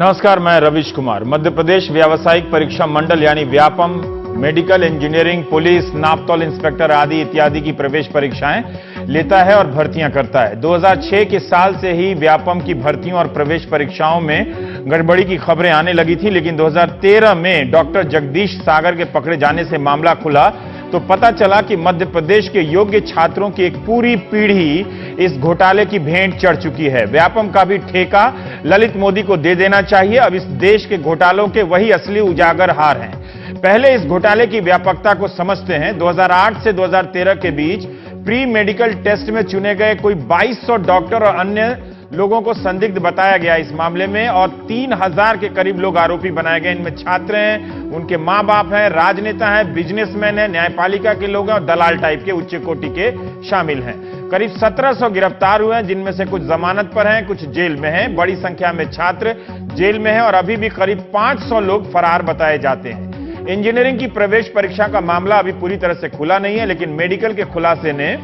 नमस्कार, मैं रविश कुमार। मध्य प्रदेश व्यावसायिक परीक्षा मंडल यानी Vyapam medical engineering, police, Naaptol inspector आदि इत्यादि की प्रवेश परीक्षाएं लेता है और भर्तियां करता है। 2006 के साल से ही व्यापम की भर्तियों और प्रवेश परीक्षाओं में गड़बड़ी की खबरें आने लगी थी, लेकिन 2013 में डॉक्टर जगदीश सागर के पकड़े जाने से मामला खुला तो पता चला कि मध्य प्रदेश के योग्य छात्रों की एक पूरी पीढ़ी इस घोटाले की भेंट चढ़ चुकी है। व्यापम का भी ठेका ललित मोदी को दे देना चाहिए। अब इस देश के घोटालों के वही असली उजागर हार हैं। पहले इस घोटाले की व्यापकता को समझते हैं। 2008 से 2013 के बीच प्री मेडिकल टेस्ट में चुने गए कोई 2200 डॉक्टर और अन्य लोगों को संदिग्ध बताया गया इस मामले में, और 3000 के करीब लोग आरोपी बनाए गए। इनमें छात्र हैं, उनके मां बाप हैं, राजनेता हैं, बिजनेसमैन हैं, न्यायपालिका के लोग हैं और दलाल टाइप के उच्च कोटि के शामिल हैं। करीब 1700 गिरफ्तार हुए हैं, जिनमें से कुछ जमानत पर हैं, कुछ जेल में हैं। बड़ी संख्या में छात्र जेल में हैं और अभी भी करीब 500 लोग फरार बताए जाते हैं। इंजीनियरिंग की प्रवेश परीक्षा का मामला अभी पूरी तरह से खुला नहीं है, लेकिन मेडिकल के खुलासे ने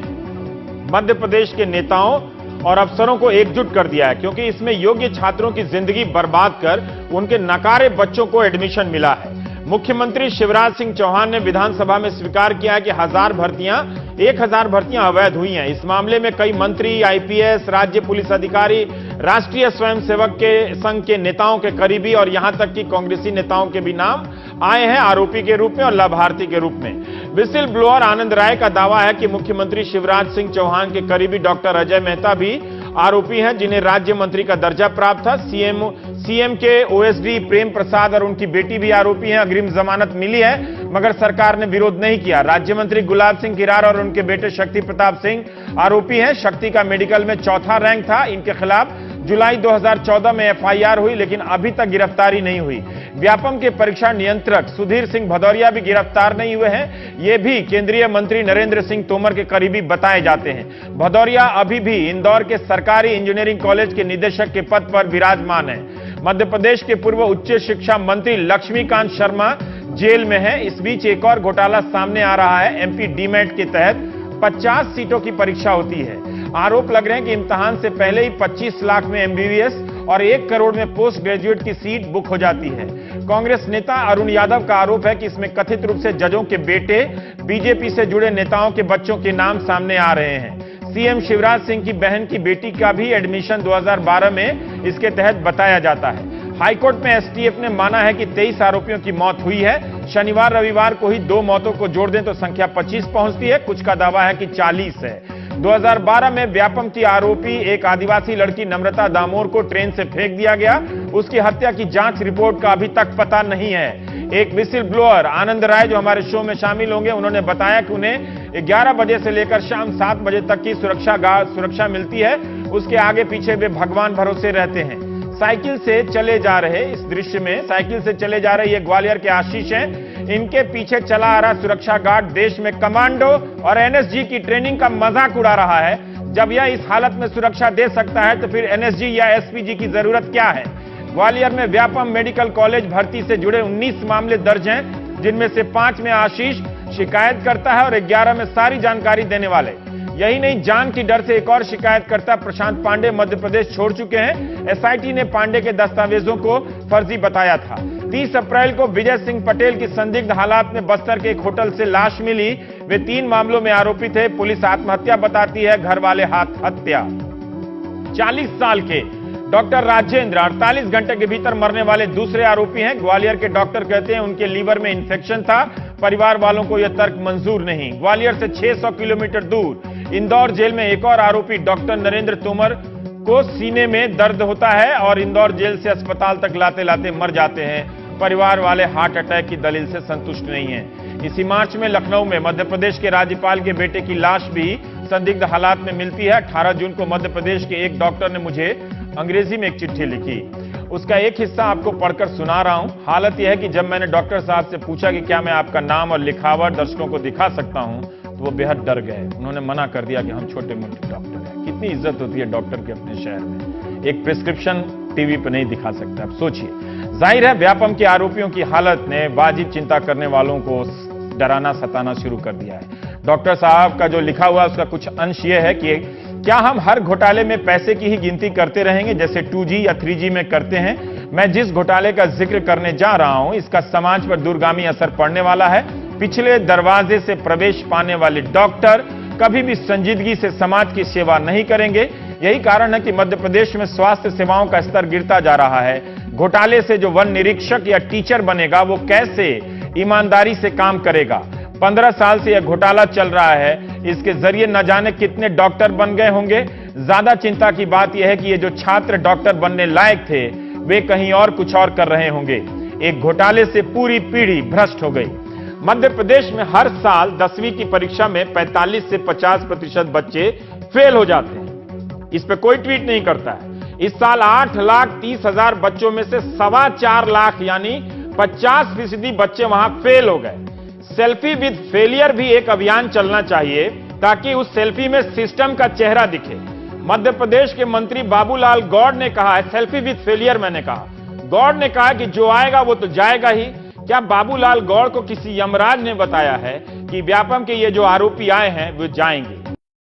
मध्य प्रदेश के नेताओं और अफसरों को एकजुट कर दिया है, क्योंकि इसमें योग्य छात्रों की जिंदगी बर्बाद कर उनके नकारे बच्चों को एडमिशन मिला है। मुख्यमंत्री शिवराज सिंह चौहान ने विधानसभा में स्वीकार किया है कि 1000 भर्तियां अवैध हुई हैं। इस मामले में कई मंत्री, आईपीएस, राज्य पुलिस अधिकारी, राष्ट्रीय स्वयंसेवक के संघ के नेताओं के करीबी और यहां तक कि कांग्रेसी नेताओं के भी नाम आए हैं आरोपी के रूप में और लाभार्थी के रूप में। विसिल ब्लोअर आनंद राय का दावा है कि मुख्यमंत्री शिवराज सिंह चौहान के करीबी डॉक्टर अजय मेहता भी आरोपी हैं, जिन्हें राज्य मंत्री का दर्जा प्राप्त था। सीएम के ओएसडी प्रेम प्रसाद और उनकी बेटी भी आरोपी हैं। अग्रिम जमानत मिली है, मगर सरकार ने विरोध नहीं किया। राज्य मंत्री गुलाब सिंह किरार और उनके बेटे शक्ति प्रताप सिंह आरोपी हैं। शक्ति का मेडिकल में 4था रैंक था। इनके खिलाफ जुलाई 2014 में एफआईआर हुई, लेकिन अभी तक गिरफ्तारी नहीं हुई। व्यापम के परीक्षा नियंत्रक सुधीर सिंह भदौरिया भी गिरफ्तार नहीं हुए हैं। ये भी केंद्रीय मंत्री नरेंद्र सिंह तोमर के करीबी बताए जाते हैं। भदौरिया अभी भी इंदौर के सरकारी इंजीनियरिंग कॉलेज के निदेशक के पद पर विराजमान है। मध्य प्रदेश के पूर्व उच्च शिक्षा मंत्री लक्ष्मीकांत शर्मा जेल में है। इस बीच एक और घोटाला सामने आ रहा है। एमपी डीमेट के तहत 50 सीटों की परीक्षा होती है। आरोप लग रहे हैं कि इम्तिहान से पहले ही 25 लाख में एमबीबीएस और 1 करोड़ में पोस्ट ग्रेजुएट की सीट बुक हो जाती है। कांग्रेस नेता अरुण यादव का आरोप है कि इसमें कथित रूप से जजों के बेटे, बीजेपी से जुड़े नेताओं के बच्चों के नाम सामने आ रहे हैं। सीएम शिवराज सिंह की बहन की बेटी का भी एडमिशन 2012 में इसके तहत बताया जाता है। हाईकोर्ट में एसटीएफ ने माना है कि 23 आरोपियों की मौत हुई है। शनिवार रविवार को ही 2 मौतों को जोड़ दें तो संख्या 25 पहुंचती है। कुछ का दावा है कि 40 है। 2012 में व्यापम की आरोपी एक आदिवासी लड़की नम्रता दामोर को ट्रेन से फेंक दिया गया। उसकी हत्या की जांच रिपोर्ट का अभी तक पता नहीं है। एक विसिल ब्लोअर आनंद राय जो हमारे शो में शामिल होंगे, उन्होंने बताया कि उन्हें 11 बजे से लेकर शाम 7 बजे तक की सुरक्षा मिलती है। उसके आगे पीछे वे भगवान भरोसे रहते हैं। साइकिल से चले जा रहे इस दृश्य में साइकिल से चले जा रहे ये ग्वालियर के आशीष हैं। इनके पीछे चला आ रहा सुरक्षा गार्ड देश में कमांडो और एनएसजी की ट्रेनिंग का मजाक उड़ा रहा है। जब यह इस हालत में सुरक्षा दे सकता है तो फिर एनएसजी या एसपीजी की जरूरत क्या है। ग्वालियर में व्यापम मेडिकल कॉलेज भर्ती से जुड़े 19 मामले दर्ज हैं, जिनमें से 5 में आशीष शिकायत करता है और 11 में सारी जानकारी देने वाले। यही नहीं, जान की डर से एक और शिकायतकर्ता प्रशांत पांडे मध्य प्रदेश छोड़ चुके हैं। एसआईटी ने पांडे के दस्तावेजों को फर्जी बताया था। 30 अप्रैल को विजय सिंह पटेल की संदिग्ध हालात में बस्तर के एक होटल से लाश मिली। वे 3 मामलों में आरोपी थे। पुलिस आत्महत्या बताती है, घर वाले हाथ हत्या। 40 साल के डॉक्टर राजेंद्र 48 घंटे के भीतर मरने वाले दूसरे आरोपी हैं। ग्वालियर के डॉक्टर कहते हैं उनके लीवर में इंफेक्शन था। परिवार वालों को यह तर्क मंजूर नहीं। ग्वालियर से 600 किलोमीटर दूर इंदौर जेल में एक और आरोपी डॉक्टर नरेंद्र तोमर को सीने में दर्द होता है और इंदौर जेल से अस्पताल तक लाते लाते मर जाते हैं। परिवार वाले हार्ट अटैक की दलील से संतुष्ट नहीं हैं। इसी मार्च में लखनऊ में मध्य प्रदेश के राज्यपाल के बेटे की लाश भी संदिग्ध हालात में मिलती है। 18 जून को मध्य प्रदेश के एक डॉक्टर ने मुझे अंग्रेजी में एक चिट्ठी लिखी। उसका एक हिस्सा आपको पढ़कर सुना रहा हूं। हालत यह है कि जब मैंने डॉक्टर साहब से पूछा कि क्या मैं आपका नाम और लिखावट दर्शकों को दिखा सकता हूं, तो वो बेहद डर गए। उन्होंने मना कर दिया कि हम छोटे मोटे डॉक्टर हैं। कितनी इज्जत होती है डॉक्टर की अपने शहर में। एक प्रिस्क्रिप्शन टीवी पर नहीं दिखा सकता। अब सोचिए, जाहिर है व्यापम के आरोपियों की हालत ने वाजिब चिंता करने वालों को डराना सताना शुरू कर दिया है। डॉक्टर साहब का जो लिखा हुआ उसका कुछ अंश यह है कि क्या हम हर घोटाले में पैसे की ही गिनती करते रहेंगे जैसे 2G या 3G में करते हैं। मैं जिस घोटाले का जिक्र करने जा रहा हूं, इसका समाज पर दूरगामी असर पड़ने वाला है। पिछले दरवाजे से प्रवेश पाने वाले डॉक्टर कभी भी संजीदगी से समाज की सेवा नहीं करेंगे। यही कारण है कि मध्य प्रदेश में स्वास्थ्य सेवाओं का स्तर गिरता जा रहा है। घोटाले से जो वन निरीक्षक या टीचर बनेगा, वो कैसे ईमानदारी से काम करेगा? 15 साल से यह घोटाला चल रहा है, इसके जरिए न जाने कितने डॉक्टर बन गए होंगे। ज्यादा चिंता की बात यह है कि ये जो छात्र डॉक्टर बनने लायक थे, वे कहीं और कुछ और कर रहे होंगे। एक घोटाले से पूरी पीढ़ी भ्रष्ट हो गई। मध्य प्रदेश में हर साल 10वीं की परीक्षा में 45 से 50% बच्चे फेल हो जाते हैं। इस पे कोई ट्वीट नहीं करता है। इस साल 8,30,000 बच्चों में से 4.25 लाख यानी 50% बच्चे वहां फेल हो गए। सेल्फी विद फेलियर भी एक अभियान चलना चाहिए, ताकि उस सेल्फी में सिस्टम का चेहरा दिखे। मध्य प्रदेश के मंत्री बाबूलाल गौड़ ने कहा है, सेल्फी विद फेलियर मैंने कहा। गौड़ ने कहा कि जो आएगा वो तो जाएगा ही। क्या बाबूलाल गौड़ को किसी यमराज ने बताया है कि व्यापम के ये जो आरोपी आए हैं वो जाएंगे?